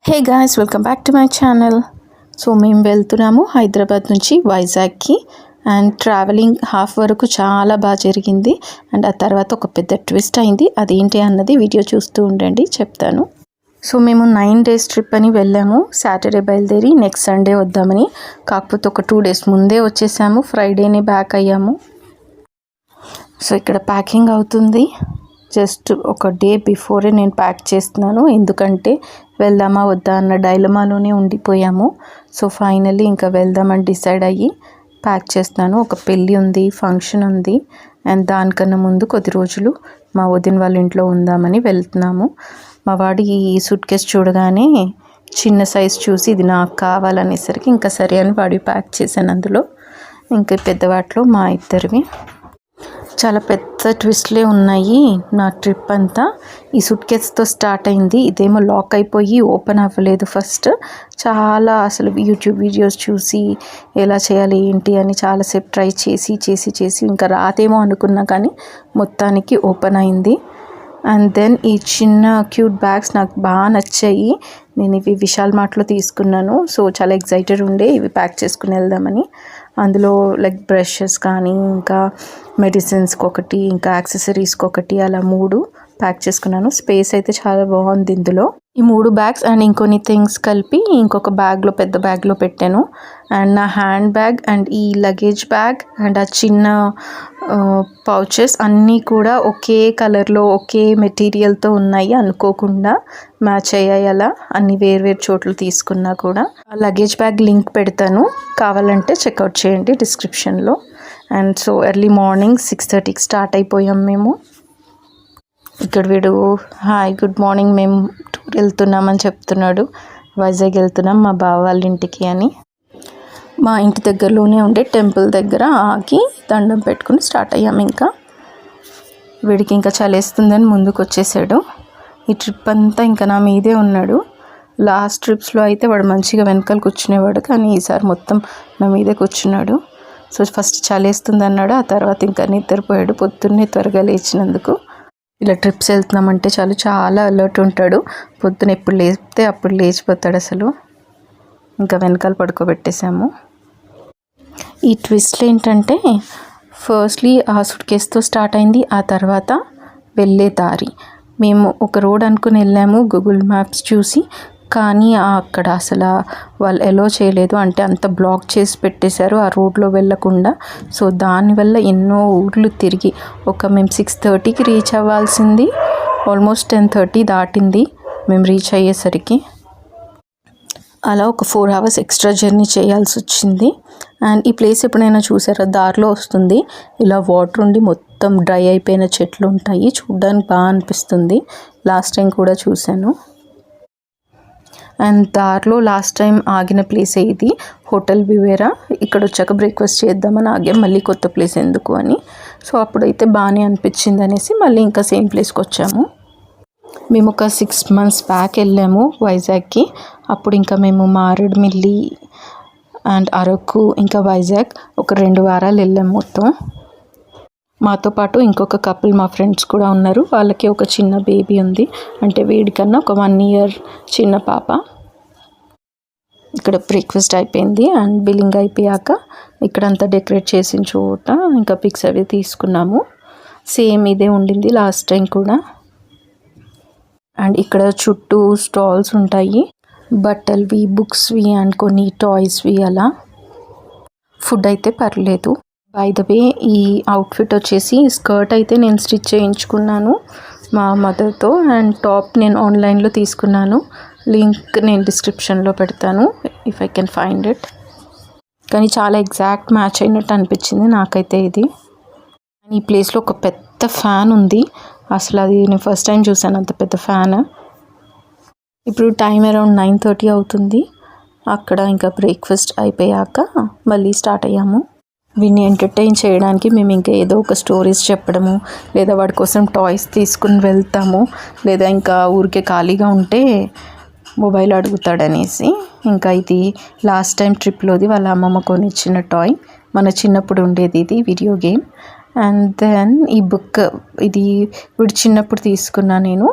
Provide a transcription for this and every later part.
Hey guys, welcome back to my channel. So మేము వెళ్తున్నాము హైదరాబాద్ నుంచి వైజాగ్కి. అండ్ ట్రావెలింగ్ హాఫ్ వరకు చాలా బాగా జరిగింది. అండ్ ఆ తర్వాత ఒక పెద్ద ట్విస్ట్ అయింది. అదేంటి అన్నది వీడియో చూస్తూ ఉండండి, చెప్తాను. సో మేము 9 days ట్రిప్ అని వెళ్ళాము. సాటర్డే బయలుదేరి నెక్స్ట్ సండే వద్దామని. కాకపోతే ఒక 2 days ముందే వచ్చేసాము. ఫ్రైడేనే బ్యాక్ అయ్యాము. సో ఇక్కడ ప్యాకింగ్ అవుతుంది. జస్ట్ ఒక డే బిఫోరే నేను ప్యాక్ చేస్తున్నాను, ఎందుకంటే వెళ్దామా వద్దా అన్న డైలమాలోనే ఉండిపోయాము. సో ఫైనల్లీ ఇంకా వెళ్దామని డిసైడ్ అయ్యి ప్యాక్ చేస్తున్నాను. ఒక పెళ్ళి ఉంది, ఫంక్షన్ ఉంది, అండ్ దానికన్నా ముందు కొద్ది రోజులు మా వదిన వాళ్ళ ఇంట్లో ఉందామని వెళ్తున్నాము. మా వాడి ఈ సూట్ కేస్ చూడగానే చిన్న సైజ్ చూసి ఇది నాకు కావాలనేసరికి ఇంకా సరే అని వాడి ప్యాక్ చేశాను. అందులో ఇంకా పెద్దవాటిలో మా ఇద్దరివి. చాలా పెద్ద ట్విస్ట్లే ఉన్నాయి నా ట్రిప్ అంతా. ఈ సూట్ కేస్తో స్టార్ట్ అయింది. ఇదేమో లాక్ అయిపోయి ఓపెన్ అవ్వలేదు ఫస్ట్. చాలా అసలు యూట్యూబ్ వీడియోస్ చూసి ఎలా చేయాలి ఏంటి అని చాలాసేపు ట్రై చేసి ఇంకా రాదేమో అనుకున్నా, కానీ మొత్తానికి ఓపెన్ అయింది. అండ్ దెన్ ఈ చిన్న క్యూట్ బ్యాగ్స్ నాకు బాగా నచ్చాయి. నేను ఇవి విశాల్ మార్ట్లో తీసుకున్నాను. సో చాలా ఎక్సైటెడ్ ఉండే ఇవి ప్యాక్ చేసుకుని వెళ్దామని. అందులో లైక్ బ్రషెస్ కానీ, ఇంకా మెడిసిన్స్కి ఒకటి, ఇంకా యాక్సెసరీస్కి ఒకటి, అలా 3 ప్యాక్ చేసుకున్నాను. స్పేస్ అయితే చాలా బాగుంది ఇందులో. ఈ 3 బ్యాగ్స్ అండ్ ఇంకొన్ని థింగ్స్ కలిపి ఇంకొక బ్యాగ్లో, పెద్ద బ్యాగ్లో పెట్టాను. అండ్ నా హ్యాండ్ బ్యాగ్ అండ్ ఈ లగేజ్ బ్యాగ్ అండ్ ఆ చిన్న పౌచెస్ అన్నీ కూడా ఒకే కలర్లో, ఒకే మెటీరియల్తో ఉన్నాయి. అనుకోకుండా మ్యాచ్ అయ్యాయి. అలా అన్ని వేరు చోట్ల తీసుకున్నా కూడా. ఆ లగేజ్ బ్యాగ్ లింక్ పెడతాను, కావాలంటే చెక్అవుట్ చేయండి డిస్క్రిప్షన్లో. అండ్ సో ఎర్లీ మార్నింగ్ 6:30కి స్టార్ట్ అయిపోయాం మేము. ఇక్కడ వీడు హాయ్ గుడ్ మార్నింగ్, మేము టూర్ వెళ్తున్నామని చెప్తున్నాడు. వైజాగ్ వెళ్తున్నాం మా బావ వాళ్ళ ఇంటికి అని. మా ఇంటి దగ్గరలోనే ఉండే టెంపుల్ దగ్గర ఆగి దండం పెట్టుకుని స్టార్ట్ అయ్యాము. ఇంకా వీడికి ఇంకా చలేస్తుందని ముందుకు వచ్చేసాడు. ఈ ట్రిప్ అంతా ఇంకా నా మీదే ఉన్నాడు. లాస్ట్ ట్రిప్స్లో అయితే వాడు మంచిగా వెనకాల కూర్చునేవాడు, కానీ ఈసారి మొత్తం నా మీదే కూర్చున్నాడు. సో ఫస్ట్ చలేస్తుంది అన్నాడు, ఆ తర్వాత ఇంకా నిద్రపోయాడు పొద్దున్నే త్వరగా లేచినందుకు. ఇలా ట్రిప్స్ వెళ్తున్నామంటే చాలా అలర్ట్ ఉంటాడు. పొద్దున ఎప్పుడు లేపితే అప్పుడు లేచిపోతాడు అసలు. ఇంకా వెనకాల పడుకోబెట్టేశాము. ఈ ట్విస్ట్లు ఏంటంటే, ఫస్ట్లీ ఆ సూట్ కేస్తో స్టార్ట్ అయింది. ఆ తర్వాత వెళ్ళే దారి మేము ఒక రోడ్ అనుకుని వెళ్ళాము గూగుల్ మ్యాప్స్ చూసి, కానీ అక్కడ అసలు వాళ్ళు ఎలో చేయలేదు. అంటే అంత బ్లాక్ చేసి పెట్టేశారు ఆ రోడ్లో వెళ్ళకుండా. సో దానివల్ల ఎన్నో ఊర్లు తిరిగి మేము 6:30కి రీచ్ అవ్వాల్సింది ఆల్మోస్ట్ 10:30 దాటింది మేము రీచ్ అయ్యేసరికి. అలా ఒక 4 hours ఎక్స్ట్రా జర్నీ చేయాల్సి వచ్చింది. అండ్ ఈ ప్లేస్ ఎప్పుడైనా చూసారా, దారిలో వస్తుంది ఇలా వాటర్ ఉండి మొత్తం డ్రై అయిపోయిన చెట్లు ఉంటాయి. చూడ్డానికి బాగా అనిపిస్తుంది. లాస్ట్ టైం కూడా చూశాను. అండ్ దారిలో లాస్ట్ టైం ఆగిన ప్లేసే ఇది, హోటల్ బివేరా. ఇక్కడ వచ్చాక బ్రేక్ఫాస్ట్ చేద్దామని ఆగాం, మళ్ళీ కొత్త ప్లేస్ ఎందుకు అని. సో అప్పుడైతే బాగానే అనిపించింది అనేసి మళ్ళీ ఇంకా సేమ్ ప్లేస్కి వచ్చాము. మేము ఒక 6 months బ్యాక్ వెళ్ళాము వైజాగ్కి. అప్పుడు ఇంకా మేము మారేడుమిల్లి అండ్ అరకు ఇంకా వైజాగ్ ఒక 2 వారాలు వెళ్ళాము మొత్తం. మాతో పాటు ఇంకొక కపుల్ మా ఫ్రెండ్స్ కూడా ఉన్నారు. వాళ్ళకి ఒక చిన్న బేబీ ఉంది, అంటే వీడికన్నా ఒక 1 year చిన్న పాప. ఇక్కడ బ్రేక్ఫాస్ట్ అయిపోయింది అండ్ బిల్లింగ్ అయిపోయాక ఇక్కడంతా డెకరేట్ చేసిన చోట ఇంకా పిక్స్ అవి తీసుకున్నాము. సేమ్ ఇదే ఉండింది లాస్ట్ టైం కూడా. అండ్ ఇక్కడ చుట్టూ స్టాల్స్ ఉంటాయి, బట్టలవి, బుక్స్వి అండ్ కొన్ని టాయ్స్వి అలా. ఫుడ్ అయితే పర్లేదు. బై ద వే ఈ అవుట్ఫిట్ వచ్చేసి స్కర్ట్ అయితే నేను స్టిచ్ చేయించుకున్నాను మా మదర్తో, అండ్ టాప్ నేను ఆన్లైన్లో తీసుకున్నాను. లింక్ నేను డిస్క్రిప్షన్లో పెడతాను if I can find it. కానీ చాలా ఎగ్జాక్ట్ మ్యాచ్ అయినట్టు అనిపించింది నాకైతే ఇది. ఈ ప్లేస్లో ఒక పెద్ద ఫ్యాన్ ఉంది, అసలు అది నేను ఫస్ట్ టైం చూసాను అంత పెద్ద ఫ్యాన్. ఇప్పుడు టైం అరౌండ్ 9:30 అవుతుంది. అక్కడ ఇంకా బ్రేక్ఫాస్ట్ అయిపోయాక మళ్ళీ స్టార్ట్ అయ్యాము. వీడిని ఎంటర్టైన్ చేయడానికి మేము ఇంకా ఏదో ఒక స్టోరీస్ చెప్పడము, లేదా వాడి కోసం టాయ్స్ తీసుకుని వెళ్తాము, లేదా ఇంకా ఊరికే ఖాళీగా ఉంటే మొబైల్ అడుగుతాడనేసి. ఇంకా ఇది లాస్ట్ టైం ట్రిప్లోది వాళ్ళ అమ్మమ్మ కొనిచ్చిన టాయ్. మన చిన్నప్పుడు ఉండేది ఇది వీడియో గేమ్. అండ్ దెన్ ఈ బుక్ ఇది వీడు చిన్నప్పుడు తీసుకున్నా నేను.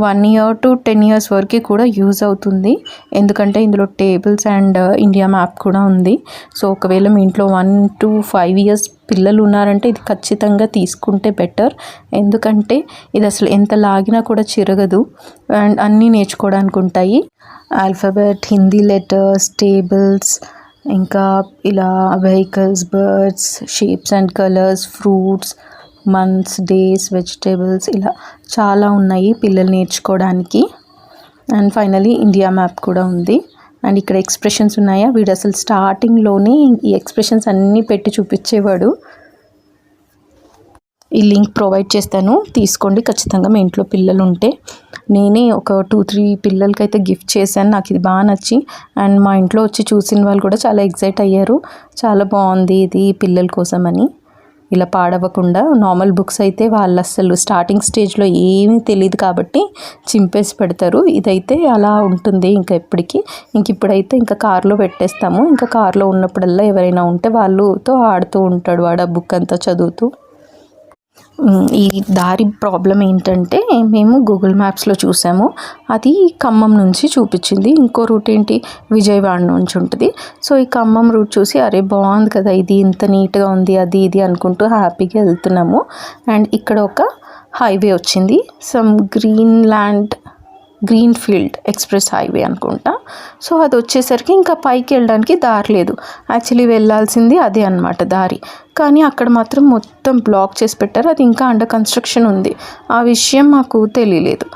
1 year to 10 years వరకు కూడా యూజ్ అవుతుంది, ఎందుకంటే ఇందులో టేబుల్స్ అండ్ ఇండియా మ్యాప్ కూడా ఉంది. సో ఒకవేళ మీ ఇంట్లో 1 to 5 years పిల్లలు ఉన్నారంటే ఇది ఖచ్చితంగా తీసుకుంటే బెటర్, ఎందుకంటే ఇది అసలు ఎంత లాగినా కూడా చిరగదు అండ్ అన్నీ నేర్చుకోవడానికి ఉంటాయి. ఆల్ఫాబెట్, హిందీ లెటర్స్, టేబుల్స్, ఇంకా ఇలా vehicles, birds, shapes and colours, fruits, months, days, vegetables, ఇలా చాలా ఉన్నాయి పిల్లలు నేర్చుకోవడానికి. అండ్ ఫైనలీ ఇండియా మ్యాప్ కూడా ఉంది. అండ్ ఇక్కడ ఎక్స్ప్రెషన్స్ ఉన్నాయా, వీడు అసలు స్టార్టింగ్లోనే ఈ ఎక్స్ప్రెషన్స్ అన్నీ పెట్టి చూపించేవాడు. ఈ లింక్ ప్రొవైడ్ చేస్తాను, తీసుకోండి ఖచ్చితంగా మీ ఇంట్లో పిల్లలు ఉంటే. నేనే ఒక 2-3 పిల్లలకైతే గిఫ్ట్ చేశాను, నాకు ఇది బాగా నచ్చి. అండ్ మా ఇంట్లో వచ్చి చూసిన వాళ్ళు కూడా చాలా ఎక్సైట్ అయ్యారు, చాలా బాగుంది ఇది పిల్లల కోసం అని. ఇలా పాడవకుండా నార్మల్ బుక్స్ అయితే వాళ్ళు అసలు స్టార్టింగ్ స్టేజ్లో ఏమీ తెలియదు కాబట్టి చింపేసి పెడతారు, ఇదైతే అలా ఉంటుంది ఇంకా ఎప్పటికీ. ఇప్పుడైతే ఇంకా కార్లో పెట్టేస్తాము, ఇంకా కార్లో ఉన్నప్పుడల్లా ఎవరైనా ఉంటే వాళ్ళతో ఆడుతూ ఉంటాడు వాడు ఆ బుక్ అంతా చదువుతూ. ఈ దారి ప్రాబ్లం ఏంటంటే మేము గూగుల్ మ్యాప్స్లో చూసాము, అది ఖమ్మం నుంచి చూపించింది, ఇంకో రూట్ ఏంటి విజయవాడ నుంచి ఉంటుంది. సో ఈ ఖమ్మం రూట్ చూసి అరే బాగుంది కదా ఇది, ఇంత నీట్గా ఉంది, అది ఇది అనుకుంటూ హ్యాపీగా వెళ్తున్నాము. అండ్ ఇక్కడ ఒక హైవే వచ్చింది, some green field express highway అనుకుంటా. సో అది వచ్చేసరికి ఇంకా పైకి వెళ్ళడానికి దారి లేదు, యాక్చువల్లీ వెళ్ళాల్సింది అదే అనమాట దారి, కానీ అక్కడ మాత్రం మొత్తం బ్లాక్ చేసి పెట్టారు, అది ఇంకా అండర్ కన్స్ట్రక్షన్ ఉంది, ఆ విషయం మాకు తెలియలేదు.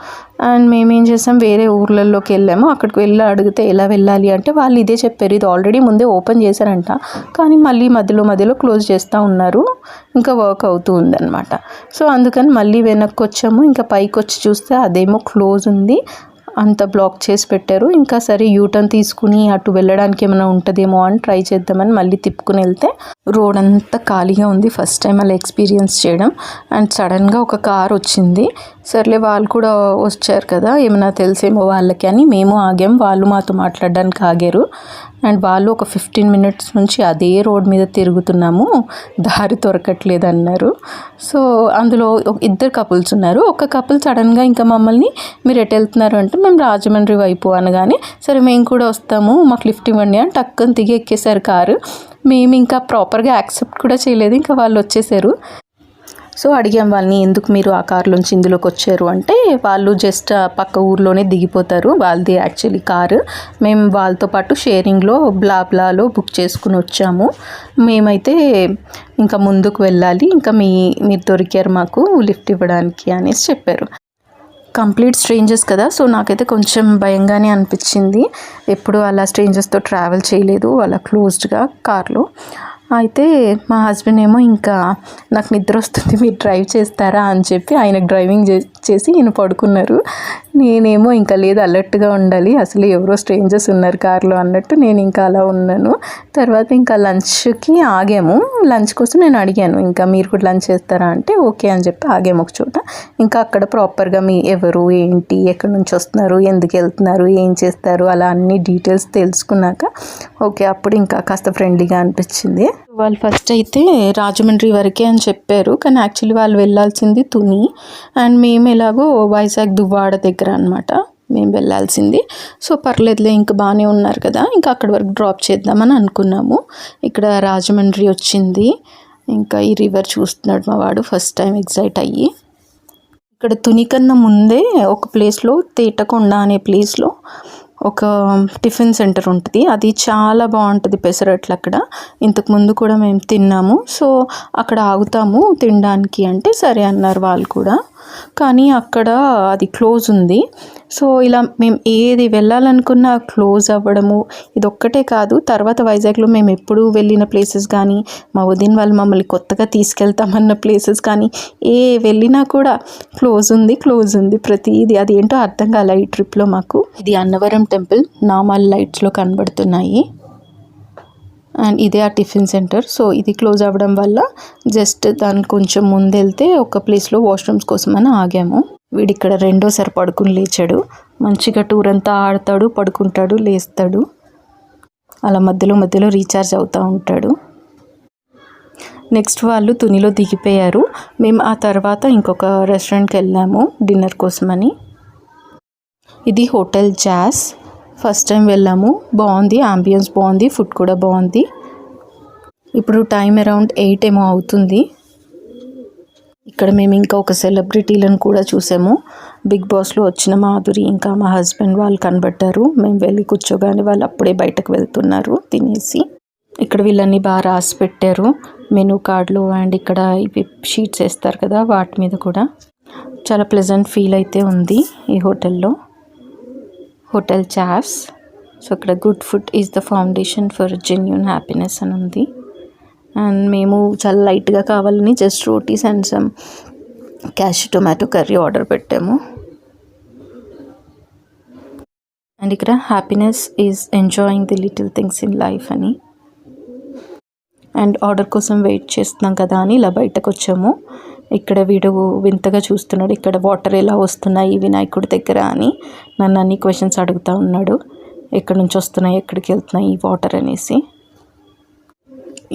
అండ్ మేమేం చేసాం, వేరే ఊర్లలోకి వెళ్ళాము, అక్కడికి వెళ్ళి అడిగితే ఎలా వెళ్ళాలి అంటే వాళ్ళు ఇదే చెప్పారు, ఇది ఆల్రెడీ ముందే ఓపెన్ చేశారంట కానీ మళ్ళీ మధ్యలో క్లోజ్ చేస్తూ ఉన్నారు, ఇంకా వర్క్ అవుతూ ఉందన్నమాట. సో అందుకని మళ్ళీ వెనక్కి వచ్చాము, ఇంకా పైకి వచ్చి చూస్తే అదేమో క్లోజ్ ఉంది, అంత బ్లాక్ చేసి పెట్టారు. ఇంకా సరే యూటర్న్ తీసుకుని అటు వెళ్ళడానికి ఏమైనా ఉంటుందేమో అని ట్రై చేద్దామని మళ్ళీ తిప్పుకుని వెళ్తే రోడ్ అంతా ఖాళీగా ఉంది, ఫస్ట్ టైం అలా ఎక్స్పీరియన్స్ చేయడం. అండ్ సడన్గా ఒక కార్ వచ్చింది, సర్లే వాళ్ళు కూడా వచ్చారు కదా ఏమైనా తెలిసేమో వాళ్ళకి అని మేము ఆగాం, వాళ్ళు మాతో మాట్లాడడానికి ఆగారు. అండ్ వాళ్ళు ఒక 15 minutes నుంచి అదే రోడ్ మీద తిరుగుతున్నాము, దారి దొరకట్లేదు అన్నారు. సో అందులో 2 couples ఉన్నారు, ఒక కపుల్ సడన్గా ఇంకా మమ్మల్ని మీరు ఎటు వెళ్తున్నారు అంటే మేము రాజమండ్రి వైపు అనగానే సరే మేము కూడా వస్తాము మాకు లిఫ్ట్ ఇవ్వండి అని టక్కుని దిగి ఎక్కేశారు కారు. మేము ఇంకా ప్రాపర్గా యాక్సెప్ట్ కూడా చేయలేదు, ఇంకా వాళ్ళు వచ్చేసారు. సో అడిగాం వాళ్ళని ఎందుకు మీరు ఆ కార్లోంచి ఇందులోకి వచ్చారు అంటే వాళ్ళు జస్ట్ పక్క ఊర్లోనే దిగిపోతారు, వాళ్ళది యాక్చువల్లీ కారు, మేము వాళ్ళతో పాటు షేరింగ్లో బ్లాబ్లాలో బుక్ చేసుకుని వచ్చాము, మేమైతే ఇంకా ముందుకు వెళ్ళాలి, ఇంకా మీరు దొరికారు మాకు లిఫ్ట్ ఇవ్వడానికి అనేసి చెప్పారు. కంప్లీట్ స్ట్రేంజర్స్ కదా, సో నాకైతే కొంచెం భయంగానే అనిపించింది, ఎప్పుడు అలా స్ట్రేంజర్స్తో ట్రావెల్ చేయలేదు అలా క్లోజ్డ్గా కార్లో. అయితే మా హస్బెండ్ ఏమో ఇంకా నాకు నిద్ర వస్తుంది మీరు డ్రైవ్ చేస్తారా అని చెప్పి ఆయనకు డ్రైవింగ్ చేసి ఈయన పడుకున్నారు. నేనేమో ఇంకా లేదు అలర్ట్గా ఉండాలి, అసలు ఎవరో స్ట్రేంజర్స్ ఉన్నారు కార్లో అన్నట్టు నేను ఇంకా అలా ఉన్నాను. తర్వాత ఇంకా లంచ్కి ఆగాము, లంచ్ కోసం నేను అడిగాను ఇంకా మీరు కూడా లంచ్ చేస్తారా అంటే ఓకే అని చెప్పి ఆగాము ఒక చోట. ఇంకా అక్కడ ప్రాపర్గా మీ ఎవరు ఏంటి ఎక్కడి నుంచి వస్తున్నారు ఎందుకు వెళ్తున్నారు ఏం చేస్తారు అలా అన్ని డీటెయిల్స్ తెలుసుకున్నాక ఓకే అప్పుడు ఇంకా కాస్త ఫ్రెండ్లీగా అనిపించింది. వాళ్ళు ఫస్ట్ అయితే రాజమండ్రి వరకే అని చెప్పారు, కానీ యాక్చువల్లీ వాళ్ళు వెళ్ళాల్సింది తుని అండ్ మేము ఎలాగో వైజాగ్ దువ్వాడ దగ్గర అనమాట మేము వెళ్ళాల్సింది. సో పర్లేదులే ఇంకా బాగానే ఉన్నారు కదా ఇంకా అక్కడి వరకు డ్రాప్ చేద్దామని అనుకున్నాము. ఇక్కడ రాజమండ్రి వచ్చింది, ఇంకా ఈ రివర్ చూస్తున్నాడు మా వాడు ఫస్ట్ టైం ఎగ్జైట్ అయ్యి. ఇక్కడ తుని కన్నా ముందే ఒక ప్లేస్లో తేటకొండ అనే ప్లేస్లో ఒక టిఫిన్ సెంటర్ ఉంటుంది, అది చాలా బాగుంటుంది పెసరట్లు. అక్కడ ఇంతకుముందు కూడా మేము తిన్నాము, సో అక్కడ ఆగుతాము తినడానికి అంటే సరే అన్నారు వాళ్ళు కూడా, కానీ అక్కడ అది క్లోజ్ ఉంది. సో ఇలా మేము ఏది వెళ్ళాలనుకున్నా క్లోజ్ అవ్వడము ఇది ఒక్కటే కాదు, తర్వాత వైజాగ్లో మేము ఎప్పుడు వెళ్ళిన ప్లేసెస్ కానీ మా వదిన వాళ్ళు మమ్మల్ని కొత్తగా తీసుకెళ్తామన్న ప్లేసెస్ కానీ ఏ వెళ్ళినా కూడా క్లోజ్ ఉంది ప్రతిదీ, అది ఏంటో అర్థం కాలే ఈ ట్రిప్లో మాకు. ఇది అన్నవరం టెంపుల్ నామాల్ లైట్స్లో కనబడుతున్నాయి అండ్ ఇదే ఆ టిఫిన్ సెంటర్. సో ఇది క్లోజ్ అవ్వడం వల్ల జస్ట్ దానికి కొంచెం ముందు వెళ్తే ఒక ప్లేస్లో వాష్రూమ్స్ కోసం అని ఆగాము. వీడిక్కడ రెండోసారి పడుకుని లేచాడు, మంచిగా టూర్ అంతా ఆడతాడు, పడుకుంటాడు, లేస్తాడు, అలా మధ్యలో రీఛార్జ్ అవుతూ ఉంటాడు. నెక్స్ట్ వాళ్ళు తునిలో దిగిపోయారు. మేము ఆ తర్వాత ఇంకొక రెస్టారెంట్కి వెళ్ళాము డిన్నర్ కోసమని. ఇది హోటల్ జాస్. ఫస్ట్ టైం వెళ్ళాము, బాగుంది, ఆంబియన్స్ బాగుంది, ఫుడ్ కూడా బాగుంది. ఇప్పుడు టైం అరౌండ్ 8 ఏమో అవుతుంది. ఇక్కడ మేము ఇంకా ఒక సెలబ్రిటీలను కూడా చూసాము. బిగ్ బాస్లో వచ్చిన మాధురి ఇంకా మా హస్బెండ్ వాళ్ళు కనబడ్డారు. మేము వెళ్ళి కూర్చోగానే వాళ్ళు అప్పుడే బయటకు వెళ్తున్నారు తినేసి. ఇక్కడ వీళ్ళని బాగా రాసి పెట్టారు మెనూ కార్డులు, అండ్ ఇక్కడ ఇవి షీట్స్ వేస్తారు కదా వాటి మీద కూడా. చాలా ప్లెజెంట్ ఫీల్ అయితే ఉంది ఈ హోటల్లో. హోటల్ చాఫ్స్. సో ఇక్కడ good food is the foundation for genuine happiness అని ఉంది. అండ్ మేము చాలా లైట్గా కావాలని just rotis and some cashew tomato curry order పెట్టాము. అండ్ ఇక్కడ happiness is enjoying the little things in life అని. అండ్ ఆర్డర్ కోసం వెయిట్ చేస్తున్నాం కదా అని ఇలా బయటకు వచ్చాము. ఇక్కడ వీడు వింతగా చూస్తున్నాడు, ఇక్కడ వాటర్ ఎలా వస్తున్నాయి వినాయకుడి దగ్గర అని నన్ను అన్ని క్వశ్చన్స్ అడుగుతూ ఉన్నాడు. ఎక్కడి నుంచి వస్తున్నాయి, ఎక్కడికి వెళ్తున్నాయి ఈ వాటర్ అనేసి.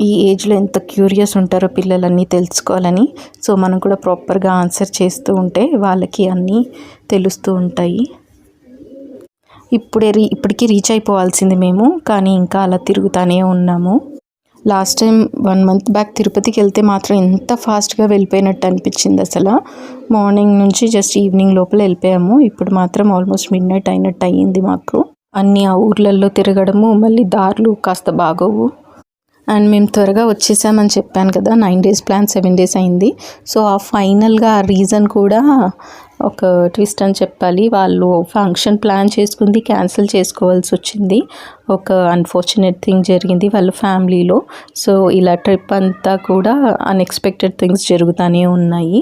ఈ ఏజ్లో ఎంత క్యూరియస్ ఉంటారో పిల్లలన్నీ తెలుసుకోవాలని. సో మనం కూడా ప్రాపర్గా ఆన్సర్ చేస్తూ ఉంటే వాళ్ళకి అన్నీ తెలుస్తూ ఉంటాయి. ఇప్పటికీ రీచ్ అయిపోవాల్సింది మేము, కానీ ఇంకా అలా తిరుగుతూనే ఉన్నాము. లాస్ట్ టైం 1 month బ్యాక్ తిరుపతికి వెళ్తే మాత్రం ఎంత ఫాస్ట్గా వెళ్ళిపోయినట్టు అనిపించింది అసలు. మార్నింగ్ నుంచి జస్ట్ ఈవినింగ్ లోపల వెళ్ళిపోయాము. ఇప్పుడు మాత్రం ఆల్మోస్ట్ మిడ్నైట్ అయినట్టు అయ్యింది మాకు. అన్ని ఆ ఊర్లలో తిరగడము, మళ్ళీ దారులు కాస్త బాగోవు. అండ్ మేము త్వరగా వచ్చేసామని చెప్పాను కదా, 9 days ప్లాన్ 7 days అయింది. సో ఆ ఫైనల్గా ఆ రీజన్ కూడా ఒక ట్విస్ట్ అని చెప్పాలి. వాళ్ళు ఫంక్షన్ ప్లాన్ చేసుకుంది క్యాన్సిల్ చేసుకోవాల్సి వచ్చింది. ఒక అన్ఫార్చునేట్ థింగ్ జరిగింది వాళ్ళ ఫ్యామిలీలో. సో ఇలా ట్రిప్ అంతా కూడా అన్ఎక్స్పెక్టెడ్ థింగ్స్ జరుగుతూనే ఉన్నాయి.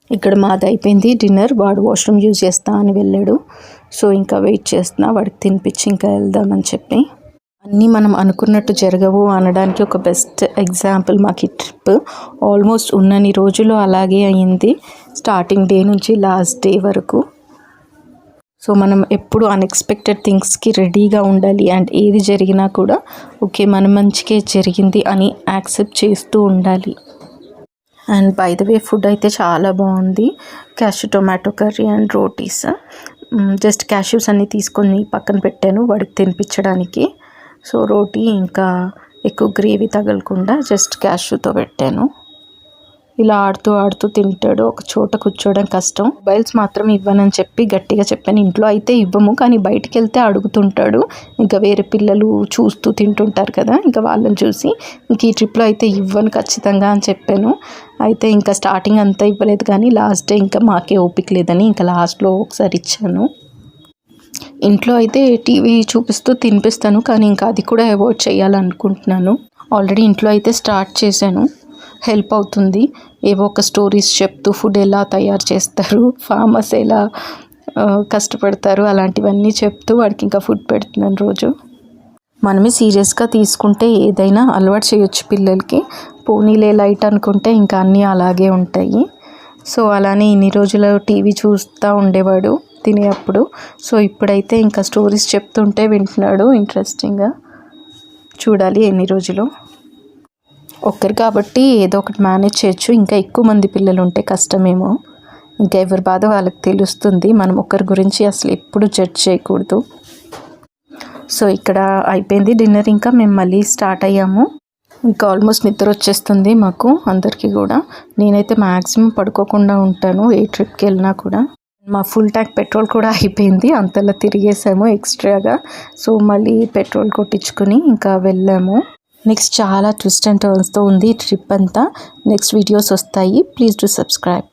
ఇక్కడ మాది అయిపోయింది డిన్నర్. వాడు వాష్రూమ్ యూజ్ చేస్తా అని వెళ్ళాడు. సో ఇంకా వెయిట్ చేస్తున్నా వాడికి తినిపించి ఇంకా వెళ్దామని చెప్పి. అన్నీ మనం అనుకున్నట్టు జరగవు అనడానికి ఒక బెస్ట్ ఎగ్జాంపుల్ మాకు ఈ ట్రిప్. ఆల్మోస్ట్ ఉన్నన్ని రోజులు అలాగే అయింది, స్టార్టింగ్ డే నుంచి లాస్ట్ డే వరకు. సో మనం ఎప్పుడు అన్ఎక్స్పెక్టెడ్ థింగ్స్కి రెడీగా ఉండాలి. అండ్ ఏది జరిగినా కూడా ఓకే మన మంచికే జరిగింది అని యాక్సెప్ట్ చేస్తూ ఉండాలి. And by the way food అయితే చాలా బాగుంది. Cashew tomato curry and rotis. Just cashews అన్నీ తీసుకొని పక్కన పెట్టాను వాడికి తినిపించడానికి. సో రోటీ ఇంకా ఎక్కువ గ్రేవీ తగలకుండా జస్ట్ క్యాష్యూతో పెట్టాను. ఇలా ఆడుతూ తింటాడు. ఒక చోట కూర్చోవడం కష్టం. మొబైల్స్ మాత్రం ఇవ్వనని చెప్పి గట్టిగా చెప్పాను. ఇంట్లో అయితే ఇవ్వము, కానీ బయటికి వెళ్తే అడుగుతుంటాడు. ఇంకా వేరే పిల్లలు చూస్తూ తింటుంటారు కదా, ఇంకా వాళ్ళని చూసి ఇంక ఈ ట్రిప్లో అయితే ఇవ్వను ఖచ్చితంగా అని చెప్పాను. అయితే ఇంకా స్టార్టింగ్ అంతా ఇవ్వలేదు, కానీ లాస్ట్ డే ఇంకా మాకే ఓపిక లేదని ఇంకా లాస్ట్లో ఒకసారి ఇచ్చాను. ఇంట్లో అయితే టీవీ చూపిస్తూ తినిపిస్తాను, కానీ ఇంకా అది కూడా అవాయిడ్ చేయాలనుకుంటున్నాను. ఆల్రెడీ ఇంట్లో అయితే స్టార్ట్ చేశాను, హెల్ప్ అవుతుంది. ఏవో ఒక స్టోరీస్ చెప్తూ ఫుడ్ ఎలా తయారు చేస్తారు, ఫార్మర్స్ ఎలా కష్టపడతారు అలాంటివన్నీ చెప్తూ వాడికి ఇంకా ఫుడ్ పెడుతున్నాను రోజు. మనమే సీరియస్గా తీసుకుంటే ఏదైనా అలవాటు చేయొచ్చు పిల్లలకి. పోనీలే లైట్ అనుకుంటే ఇంకా అన్నీ అలాగే ఉంటాయి. సో అలానే ఇన్ని రోజులు టీవీ చూస్తూ ఉండేవాడు తినేటప్పుడు. సో ఇప్పుడైతే ఇంకా స్టోరీస్ చెప్తుంటే వింటున్నాడు ఇంట్రెస్టింగ్గా. చూడాలి ఎన్ని రోజులు. ఒక్కరు కాబట్టి ఏదో ఒకటి మేనేజ్ చేయొచ్చు. ఇంకా ఎక్కువ మంది పిల్లలు ఉంటే కష్టమేమో. ఇంకా ఎవరి బాధ వాళ్ళకి తెలుస్తుంది. మనం ఒకరి గురించి అసలు ఎప్పుడు జడ్జ్ చేయకూడదు. సో ఇక్కడ అయిపోయింది డిన్నర్. ఇంకా మేము మళ్ళీ స్టార్ట్ అయ్యాము. ఇంకా ఆల్మోస్ట్ నిద్ర వచ్చేస్తుంది మాకు అందరికీ కూడా. నేనైతే మ్యాక్సిమం పడుకోకుండా ఉంటాను ఏ ట్రిప్కి వెళ్ళినా కూడా. మా ఫుల్ ట్యాంక్ పెట్రోల్ కూడా అయిపోయింది, అంతలా తిరిగేసాము ఎక్స్ట్రాగా. సో మళ్ళీ పెట్రోల్ కొట్టించుకొని ఇంకా వెళ్ళాము. నెక్స్ట్ చాలా ట్విస్ట్ అండ్ టర్న్స్తో ఉంది ట్రిప్ అంతా. నెక్స్ట్ వీడియోస్ వస్తాయి. Please do subscribe.